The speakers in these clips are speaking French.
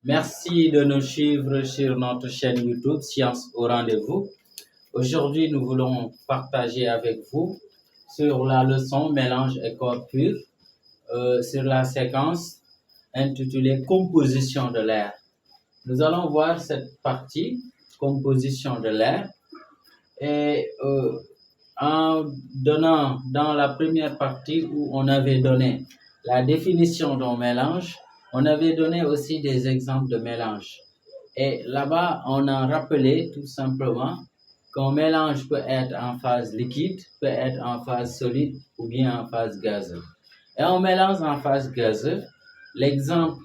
Merci de nous suivre sur notre chaîne YouTube Science au rendez-vous. Aujourd'hui, nous voulons partager avec vous sur la leçon Mélange et corps pur, sur la séquence intitulée Composition de l'air. Nous allons voir cette partie, Composition de l'air, et en donnant dans la première partie où on avait donné la définition d'un mélange, on avait donné aussi des exemples de mélange. Et là-bas, on a rappelé tout simplement qu'un mélange peut être en phase liquide, peut être en phase solide ou bien en phase gazeuse. Et un mélange en phase gazeuse, l'exemple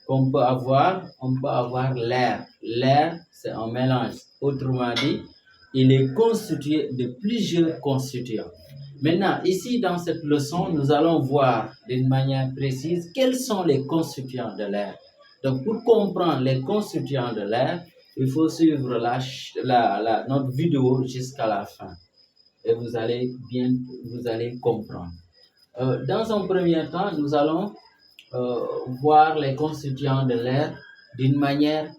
qu'on peut avoir, on peut avoir l'air. L'air, c'est un mélange. Autrement dit, il est constitué de plusieurs constituants. Maintenant, ici, dans cette leçon, nous allons voir d'une manière précise quels sont les constituants de l'air. Donc, pour comprendre les constituants de l'air, il faut suivre notre vidéo jusqu'à la fin. Et vous allez comprendre. Dans un premier temps, nous allons voir les constituants de l'air d'une manière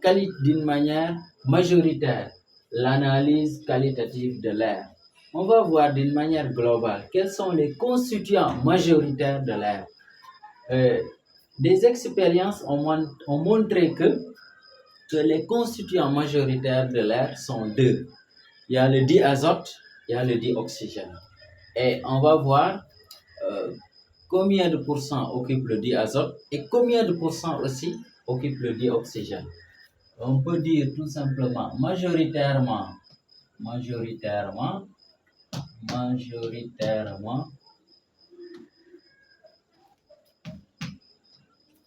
majoritaire, l'analyse qualitative de l'air. On va voir d'une manière globale quels sont les constituants majoritaires de l'air. Des expériences ont montré que les constituants majoritaires de l'air sont deux. Il y a le diazote, il y a le dioxygène. Et on va voir combien de pourcents occupe le diazote et combien de pourcents aussi occupe le dioxygène. On peut dire tout simplement majoritairement,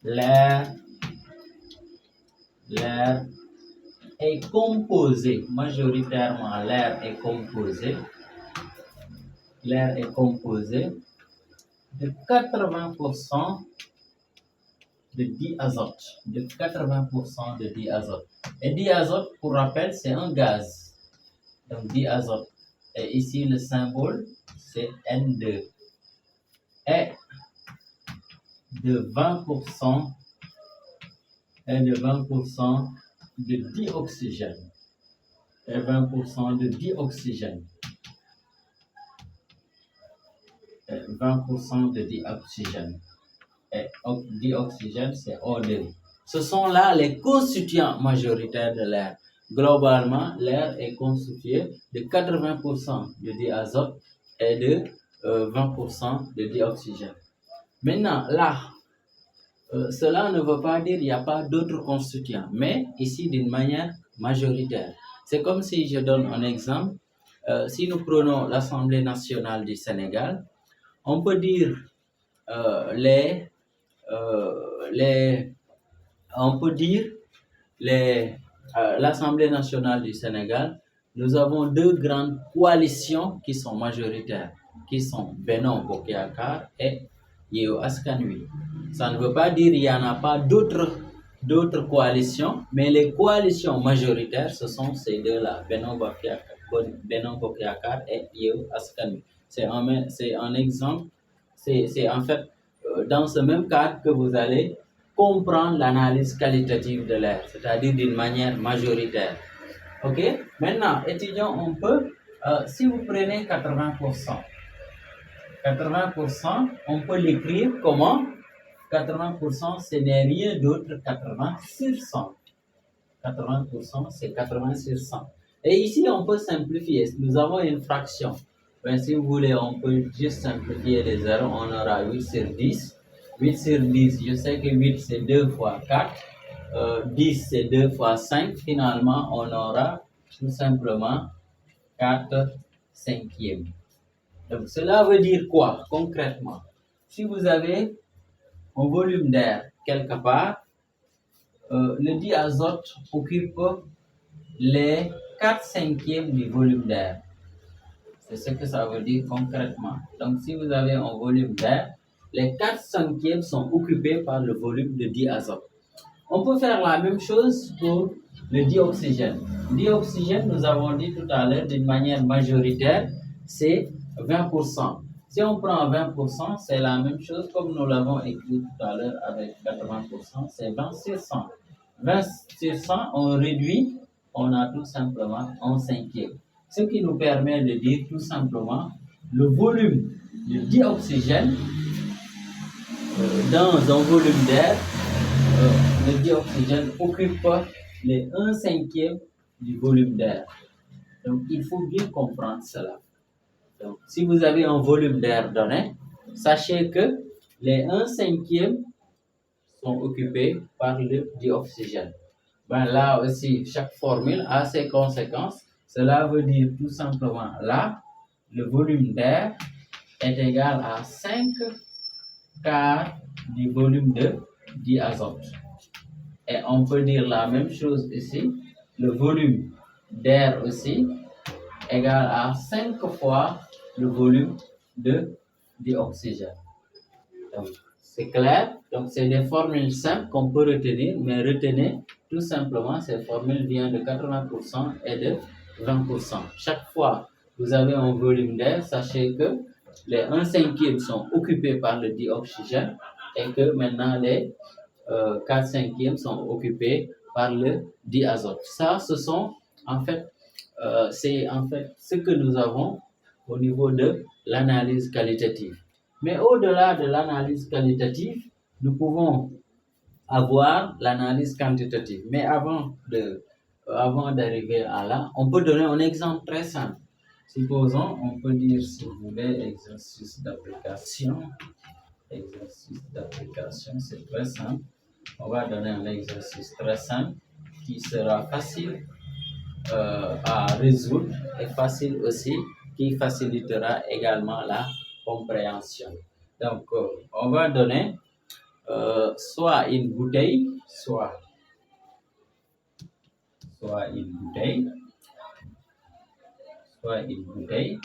l'air est composé, majoritairement l'air est composé de 80% de diazote, Et diazote, pour rappel, c'est un gaz. Donc diazote. Et ici, le symbole, c'est N2. Et de 20% de dioxygène. 20% de dioxygène. Et dioxygène, c'est O2. Ce sont là les constituants majoritaires de l'air. Globalement, l'air est constitué de 80% de diazote et de 20% de dioxygène. Maintenant, là, cela ne veut pas dire qu'il n'y a pas d'autres constituants, mais ici d'une manière majoritaire. C'est comme si je donne un exemple. Si nous prenons l'Assemblée nationale du Sénégal, on peut dire l'Assemblée nationale du Sénégal, nous avons deux grandes coalitions qui sont majoritaires, qui sont Benno Bokk Yakaar et Yewwi Askan Wi. Ça ne veut pas dire qu'il n'y en a pas d'autres coalitions, mais les coalitions majoritaires, ce sont ces deux-là, Benno Bokk Yakaar et Yewwi Askan Wi. C'est un exemple, c'est en fait dans ce même cadre que vous allez comprendre l'analyse qualitative de l'air, c'est-à-dire d'une manière majoritaire. Ok? Maintenant, étudions un peu, si vous prenez 80%, on peut l'écrire comment? 80%, ce n'est rien d'autre 80 sur 100. 80%, c'est 80 sur 100. Et ici, on peut simplifier. Nous avons une fraction. Mais si vous voulez, on peut juste simplifier les zéros. On aura 8 sur 10. 8 sur 10, je sais que 8 c'est 2 fois 4. 10 c'est 2 fois 5. Finalement, on aura tout simplement 4 cinquièmes. Donc, cela veut dire quoi concrètement? Si vous avez un volume d'air quelque part, le diazote occupe les 4 cinquièmes du volume d'air. C'est ce que ça veut dire concrètement. Donc, si vous avez un volume d'air, les 4 cinquièmes sont occupés par le volume de diazote. On peut faire la même chose pour le dioxygène. Dioxygène, nous avons dit tout à l'heure, d'une manière majoritaire, c'est 20%. Si on prend 20%, c'est la même chose comme nous l'avons écrit tout à l'heure avec 80%, c'est 20 sur 100. 20 sur 100, on réduit, on a tout simplement un cinquième. Ce qui nous permet de dire tout simplement le volume de dioxygène dans un volume d'air, le dioxygène occupe les 1 cinquième du volume d'air. Donc, il faut bien comprendre cela. Donc, si vous avez un volume d'air donné, sachez que les 1 cinquième sont occupés par le dioxygène. Ben là aussi, chaque formule a ses conséquences. Cela veut dire tout simplement là, le volume d'air est égal à 5 quarts du volume de diazote. Et on peut dire la même chose ici, le volume d'air aussi égal à 5 fois le volume de dioxygène. Donc, c'est clair. Donc, c'est des formules simples qu'on peut retenir, mais retenez tout simplement ces formules viennent de 80% et de 20%. Chaque fois que vous avez un volume d'air, sachez que les 1 cinquième sont occupés par le dioxygène et que maintenant les 4 cinquièmes sont occupés par le diazote. Ça, ce sont c'est en fait ce que nous avons au niveau de l'analyse qualitative. Mais au-delà de l'analyse qualitative, nous pouvons avoir l'analyse quantitative. Mais avant d'arriver à là, on peut donner un exemple très simple. Supposons, on peut dire, si vous voulez, exercice d'application. Exercice d'application, c'est très simple. On va donner un exercice très simple qui sera facile à résoudre et facile aussi, qui facilitera également la compréhension. Donc, on va donner soit une bouteille, soit une bouteille, soit une bouteille,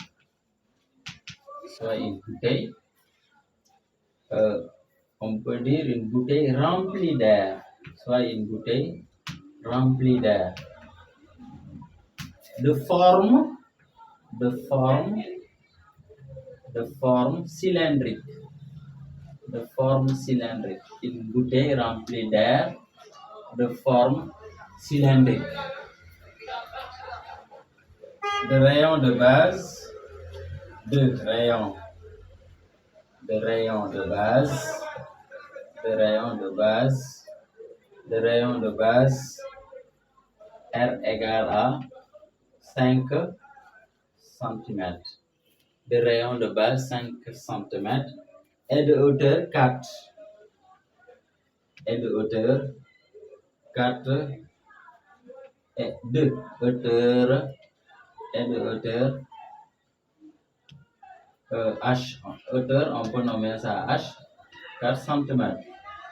soit une bouteille. On peut dire une bouteille remplie d'air, soit une bouteille remplie d'air. De forme cylindrique. De forme cylindrique. Une bouteille remplie d'air de forme cylindrique. De rayon de base, de rayon de base, R égale à 5 cm. De rayon de base 5 cm et de hauteur 4. Et de hauteur 4 et de hauteur H. Hauteur, on peut nommer ça H, 4 cm.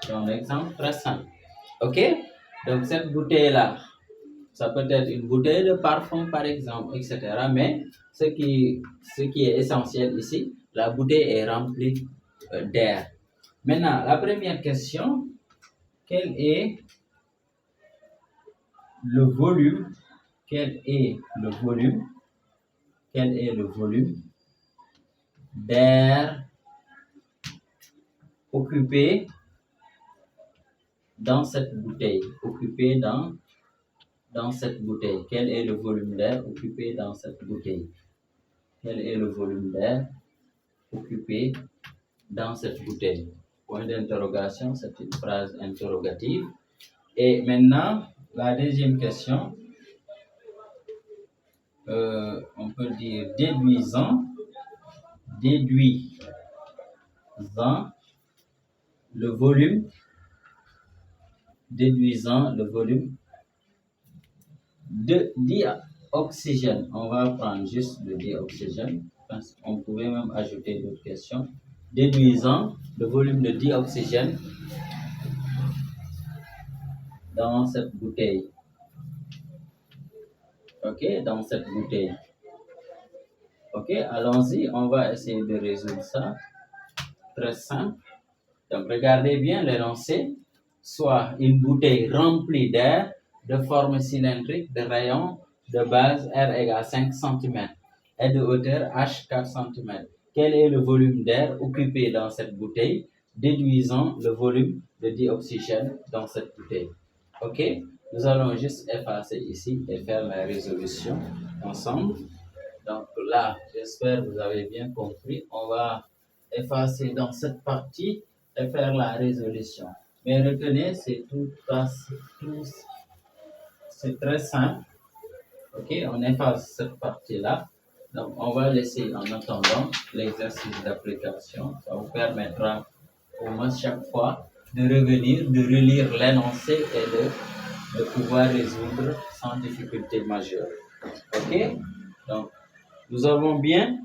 C'est un exemple très simple. Ok? Donc cette bouteille-là, ça peut être une bouteille de parfum par exemple, etc. Mais ce qui est essentiel ici, la bouteille est remplie d'air. Maintenant, la première question, quel est le volume d'air occupé dans cette bouteille? Quel est le volume d'air occupé dans cette bouteille? Quel est le volume d'air occupé dans cette bouteille? Point d'interrogation, c'est une phrase interrogative. Et maintenant, la deuxième question, on peut dire déduisant le volume de dioxygène. On va prendre juste le dioxygène. On pouvait même ajouter d'autres questions. Déduisant le volume de dioxygène dans cette bouteille. Ok, dans cette bouteille. Ok, allons-y, on va essayer de résoudre ça. Très simple. Donc, regardez bien l'énoncé. Soit une bouteille remplie d'air de forme cylindrique de rayon de base R égale 5 cm et de hauteur H 4 cm. Quel est le volume d'air occupé dans cette bouteille, déduisant le volume de dioxygène dans cette bouteille? Ok, nous allons juste effacer ici et faire la résolution ensemble. Donc là, j'espère que vous avez bien compris. On va effacer dans cette partie et faire la résolution. Mais retenez, c'est très simple. Ok, on efface cette partie-là. Donc, on va laisser en attendant l'exercice d'application. Ça vous permettra au moins chaque fois de revenir, de relire l'énoncé et de pouvoir résoudre sans difficulté majeure. Ok? Donc, nous avons bien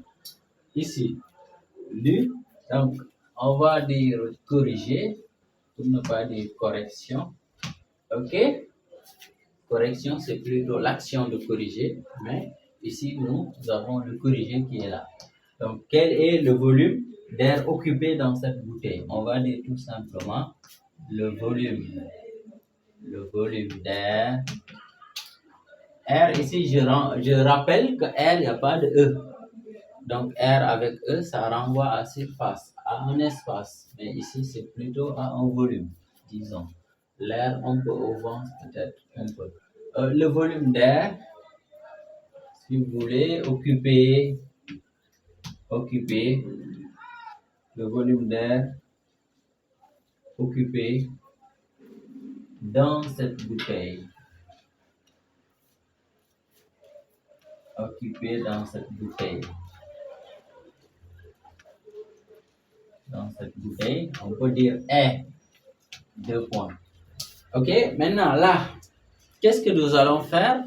ici lu. Donc, on va dire corriger pour ne pas dire correction. Ok? Correction, c'est plutôt l'action de corriger, mais ici, nous avons le corriger qui est là. Donc, quel est le volume d'air occupé dans cette bouteille? On va dire tout simplement le volume d'air. R, ici, je rappelle que R, il n'y a pas de E. Donc, R avec E, ça renvoie à surface, à un espace. Mais ici, c'est plutôt à un volume, disons. L'air, on peut au vent, peut-être, un peu. Le volume d'air, si vous voulez, occuper le volume d'air occupé dans cette bouteille. Occupé dans cette bouteille. Dans cette bouteille, on peut dire est. 2 points. Ok, maintenant là, qu'est-ce que nous allons faire?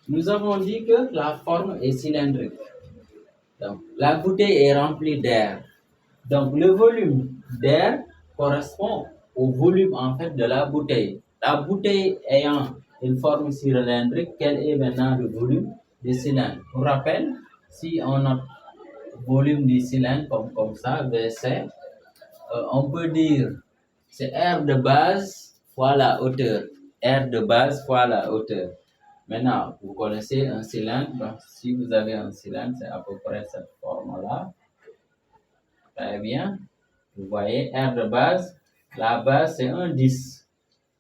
Nous avons dit que la forme est cylindrique. Donc, la bouteille est remplie d'air. Donc, le volume d'air correspond au volume en fait de la bouteille. La bouteille ayant une forme cylindrique, quel est maintenant le volume du cylindre? Pour rappel, si on a volume du cylindre comme ça, VC, on peut dire c'est R de base fois la hauteur. R de base fois la hauteur. Maintenant, vous connaissez un cylindre. Donc, si vous avez un cylindre, c'est à peu près cette forme-là. Très bien. Vous voyez, R de base, la base c'est un 10.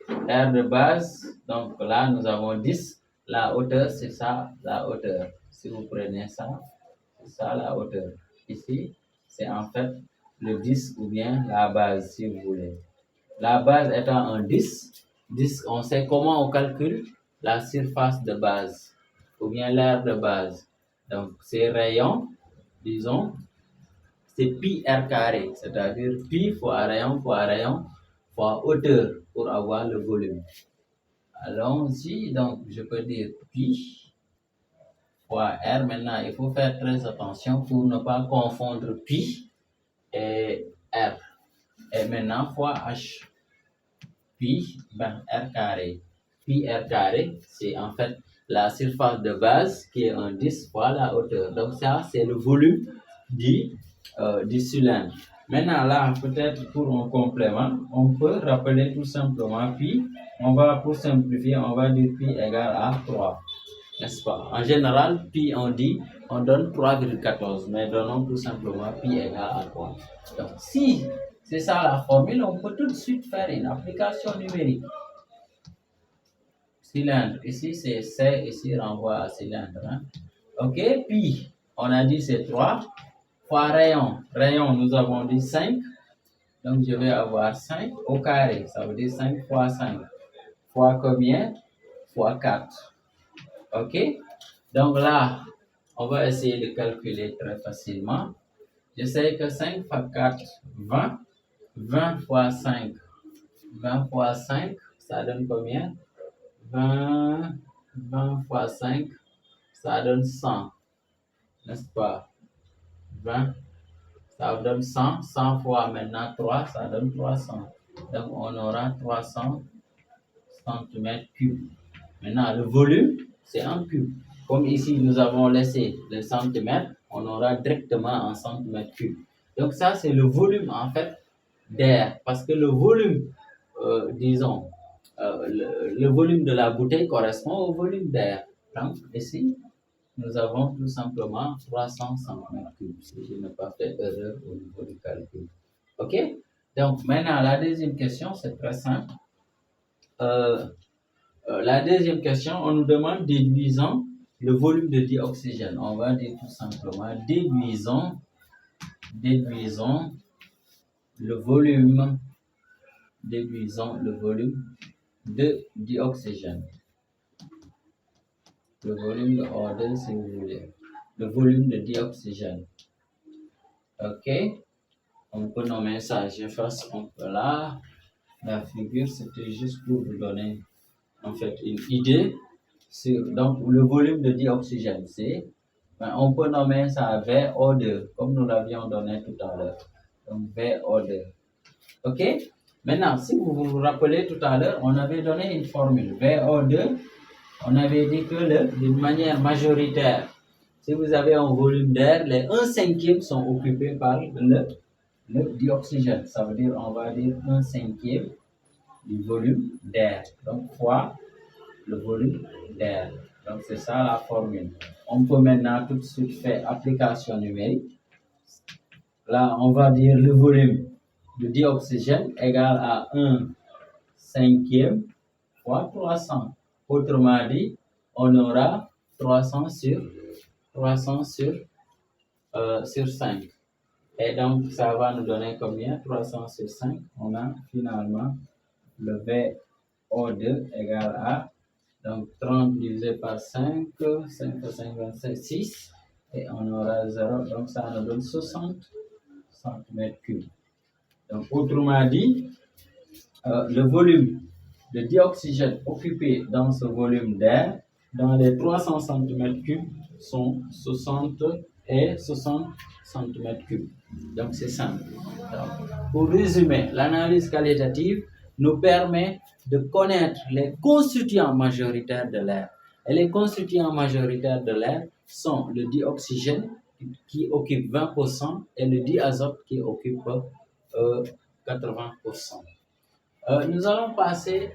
R de base, donc là nous avons 10. La hauteur, c'est ça, la hauteur. Si vous prenez ça, c'est ça la hauteur. Ici, c'est en fait le 10 ou bien la base, si vous voulez. La base étant un 10, on sait comment on calcule la surface de base ou bien l'air de base. Donc, ces rayons, disons, c'est pi r carré, c'est-à-dire pi fois rayon fois hauteur pour avoir le volume. Allons-y, donc je peux dire pi fois r. Maintenant, il faut faire très attention pour ne pas confondre pi et r. Et maintenant, fois h. Pi, r carré. Pi r carré, c'est en fait la surface de base qui est un 10 fois la hauteur. Donc ça, c'est le volume du cylindre. Maintenant là, peut-être pour un complément, on peut rappeler tout simplement pi. On va, pour simplifier, on va dire pi égale à 3. N'est-ce pas? En général, pi, on donne 3,14, mais donnons tout simplement pi égale à 3. Donc, si c'est ça la formule, on peut tout de suite faire une application numérique. Cylindre, ici c'est C, ici renvoie à cylindre. Hein? Ok, pi, on a dit c'est 3, fois rayon. Rayon, nous avons dit 5, donc je vais avoir 5 au carré, ça veut dire 5 fois 5. Fois combien? Fois 4. Ok? Donc là, on va essayer de calculer très facilement. Je sais que 5 fois 4, 20. 20 fois 5. 20 fois 5, ça donne combien? 20 fois 5, ça donne 100. N'est-ce pas? 20, ça donne 100. 100 fois maintenant 3, ça donne 300. Donc on aura 300 cm3. Maintenant, le volume, c'est en cube. Comme ici, nous avons laissé le centimètre, on aura directement en centimètre cube. Donc ça, c'est le volume, en fait, d'air. Parce que le volume, disons, le volume de la bouteille correspond au volume d'air. Donc ici, nous avons tout simplement 300 cm3, si je n'ai pas fait erreur au niveau du calcul. OK? Donc maintenant, la deuxième question, c'est très simple. la deuxième question, on nous demande déduisant le volume de dioxygène. On va dire tout simplement déduisons le volume de dioxygène. Le volume de O2, si vous voulez. Le volume de dioxygène. OK? On peut nommer ça. J'efface un peu là. La figure, c'était juste pour vous donner en fait une idée sur donc, le volume de dioxygène. On peut nommer ça VO2, comme nous l'avions donné tout à l'heure. Donc VO2. OK? Maintenant, si vous vous rappelez tout à l'heure, on avait donné une formule. VO2, on avait dit que d'une manière majoritaire, si vous avez un volume d'air, les 1/5 sont occupés par le dioxygène. Ça veut dire, on va dire 1/5 du volume d'air. Donc, fois le volume d'air. Donc, c'est ça la formule. On peut maintenant tout de suite faire application numérique. Là, on va dire le volume de dioxygène égal à 1/5 fois 300. Autrement dit, on aura 300 sur 5. Et donc, ça va nous donner combien? 300 sur 5. On a finalement le VO2 égal à donc 30 divisé par 5, 5 par 5, 25, 6. Et on aura 0. Donc, ça nous donne 60 cm3. Donc, autrement dit, le volume de dioxygène occupé dans ce volume d'air, dans les 300 cm3, sont 60 et 60 cm3. Donc, c'est simple. Donc, pour résumer, l'analyse qualitative nous permet de connaître les constituants majoritaires de l'air. Et les constituants majoritaires de l'air sont le dioxygène qui occupe 20% et le diazote qui occupe 80%. Nous allons passer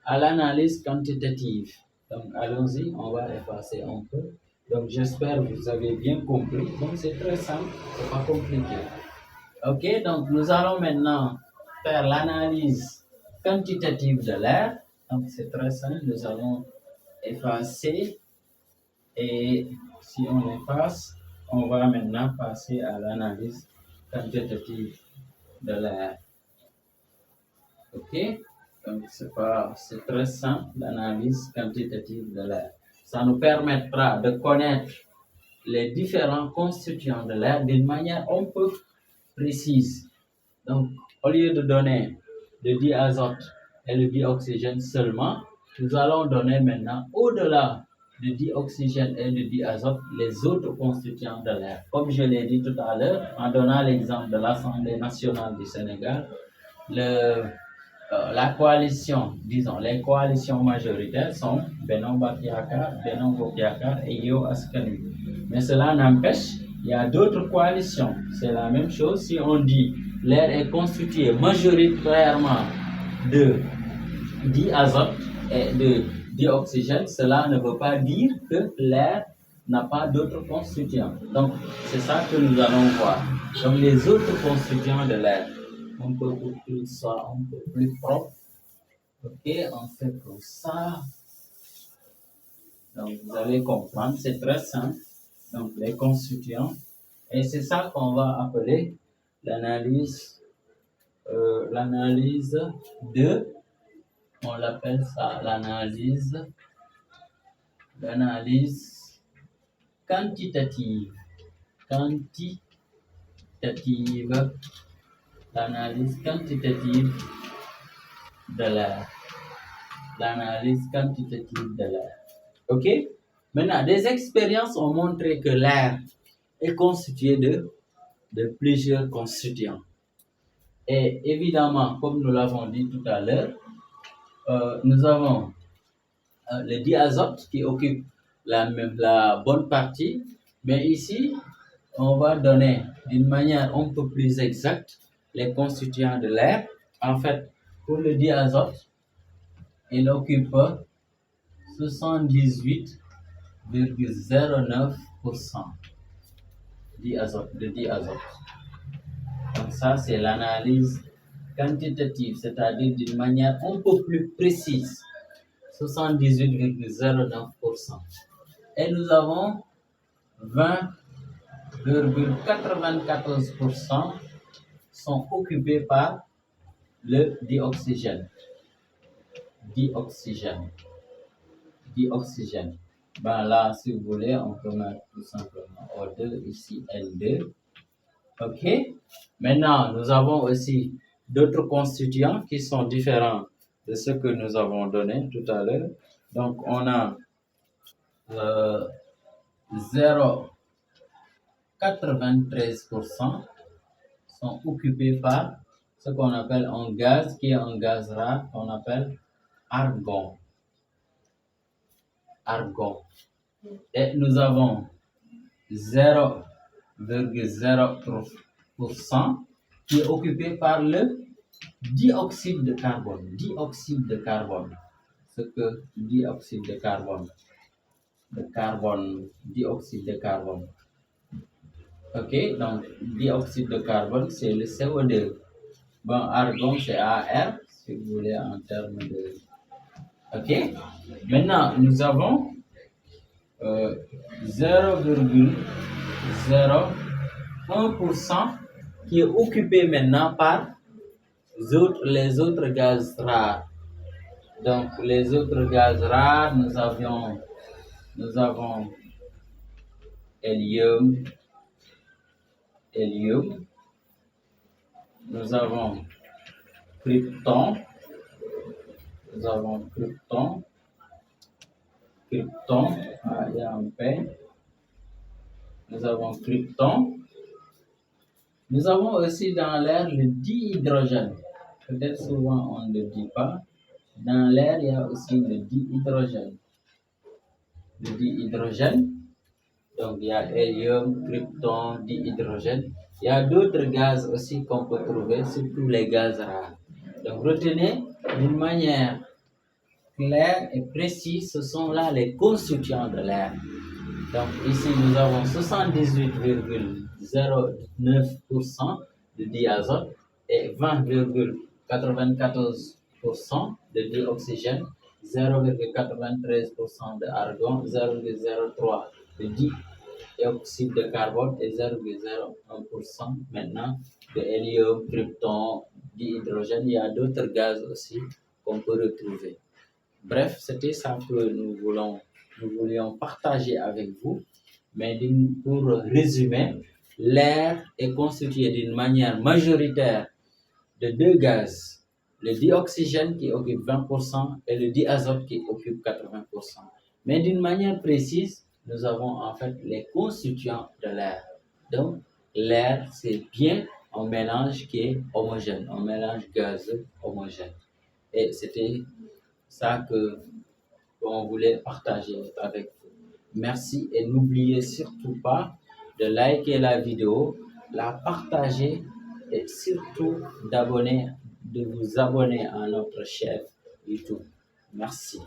à l'analyse quantitative. Donc, allons-y, on va effacer un peu. Donc, j'espère que vous avez bien compris. Donc, c'est très simple, c'est pas compliqué. OK, donc nous allons maintenant faire l'analyse quantitative de l'air. Donc, c'est très simple, nous allons effacer. Et si on efface, on va maintenant passer à l'analyse quantitative de l'air. OK? Donc, c'est très simple, l'analyse quantitative de l'air. Ça nous permettra de connaître les différents constituants de l'air d'une manière un peu précise. Donc, au lieu de donner le diazote et le dioxygène seulement, nous allons donner maintenant, au-delà du dioxygène et du diazote, les autres constituants de l'air. Comme je l'ai dit tout à l'heure, en donnant l'exemple de l'Assemblée nationale du Sénégal, la coalition, disons, les coalitions majoritaires sont Benno Bokk Yaakaar et Yewwi Askan Wi. Mais cela n'empêche, il y a d'autres coalitions. C'est la même chose si on dit l'air est constitué majoritairement de diazote et de dioxygène. Cela ne veut pas dire que l'air n'a pas d'autres constituants. Donc, c'est ça que nous allons voir. Donc, les autres constituants de l'air. On peut tout ça un peu plus propre. OK, on fait comme ça. Donc, vous allez comprendre, c'est très simple. Donc, les constituants. Et c'est ça qu'on va appeler l'analyse on l'appelle ça l'analyse quantitative. L'analyse quantitative de l'air. OK? Maintenant, des expériences ont montré que l'air est constitué de plusieurs constituants. Et évidemment, comme nous l'avons dit tout à l'heure, nous avons le diazote qui occupe la bonne partie, mais ici, on va donner d'une manière un peu plus exacte les constituants de l'air. En fait, pour le diazote, il occupe 78,09% de diazote. Donc ça, c'est l'analyse quantitative, c'est-à-dire d'une manière un peu plus précise, 78,09%. Et nous avons 20,94% sont occupés par le dioxygène. Dioxygène. Ben là, si vous voulez, on peut mettre tout simplement O2, ici N2. OK? Maintenant, nous avons aussi d'autres constituants qui sont différents de ce que nous avons donné tout à l'heure. Donc, on a 0,93% sont occupés par ce qu'on appelle un gaz, qui est un gaz rare, qu'on appelle argon. Et nous avons 0,03% qui est occupé par le dioxyde de carbone. Dioxyde de carbone. Dioxyde de carbone. OK, donc dioxyde de carbone, c'est le CO2. Bon, argon, c'est AR, si vous voulez, en termes de... OK, maintenant, nous avons 0,01% qui est occupé maintenant par les autres gaz rares. Donc, les autres gaz rares, nous avons hélium, nous avons krypton, il y a un P, nous avons krypton, nous avons aussi dans l'air le dihydrogène, peut-être souvent on ne le dit pas, dans l'air il y a aussi le dihydrogène, donc il y a hélium, krypton, dihydrogène. Il y a d'autres gaz aussi qu'on peut trouver, surtout les gaz rares. Donc retenez d'une manière claire et précise, ce sont là les constituants de l'air. Donc ici nous avons 78,09% de diazote et 20,94% de dioxygène, 0,93% de argon, 0,03% de dioxyde de carbone et 0,01% maintenant de hélium, krypton, dihydrogène. Il y a d'autres gaz aussi qu'on peut retrouver. Bref, c'était ça que nous voulions partager avec vous. Mais pour résumer, l'air est constitué d'une manière majoritaire de deux gaz, le dioxygène qui occupe 20% et le diazote qui occupe 80%. Mais d'une manière précise, nous avons en fait les constituants de l'air. Donc, l'air, c'est bien un mélange qui est homogène, un mélange gazeux homogène. Et c'était ça qu'on voulait partager avec vous. Merci et n'oubliez surtout pas de liker la vidéo, la partager et surtout de vous abonner à notre chaîne YouTube. Merci.